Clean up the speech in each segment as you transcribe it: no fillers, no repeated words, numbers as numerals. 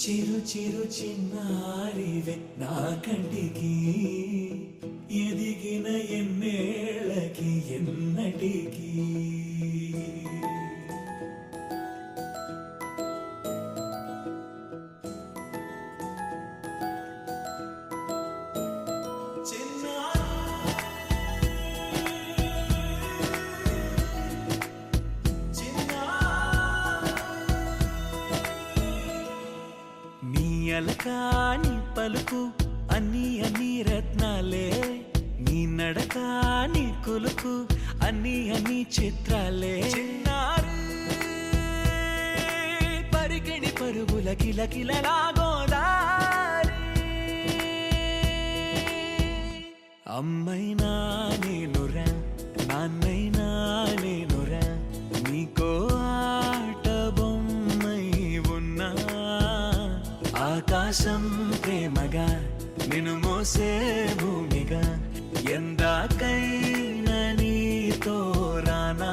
చిరు చిరు చిన్నారివే నా కంటికి ఎదిగిన ఎన్నేళ్ళకి ఎన్నటికి అలకాని పలుకు అన్ని అన్ని రత్నాలే నీ నడక నీ కులుకు అన్ని అన్ని చిత్రాలే చిన్నారు పరికిణి పరుగుల కిలకిలలాగోదారి అమ్మైనా నేనురా నాన్నైనా నేనురా నీకో ఆట బొమ్మై ఉన్నా ఆకాశం ప్రేమగా నిన్ను మోసే భూమిగా ఎందాకైనా నీతో రానా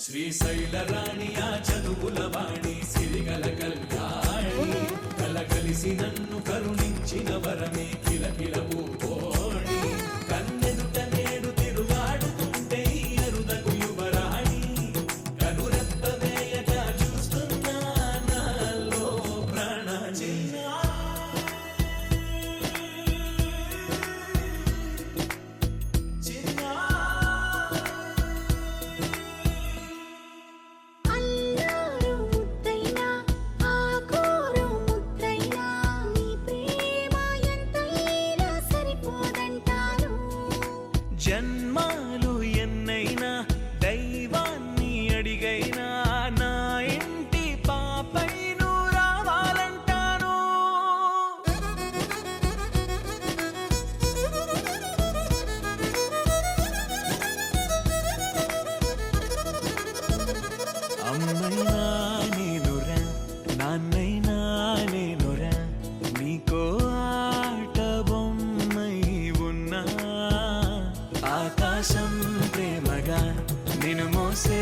శ్రీశైల రాణి ఆ చదువుల వాణి సిరిగల కళ్యాణి కలగలిసి నన్ను కరుణించిన వరమే కిలకిల పూకోణి కన్నెదుట నేడు తిరుగాడుతుంటే అరుదకు యువరాణి కనురెప్ప వేయగా చూస్తున్నా నాలో ప్రాణ జన్మాలు ఎన్నైనా దైవాన్ని అడిగైనా నా ఇంటి పాపై నువ్వు రావాలంటాను అమ్మైనా నేనురా నాన్నైనా నేనురా నీకో ఆట బొమ్మై ఉన్నా ఆకాశం ప్రేమగా నిన్ను మోసే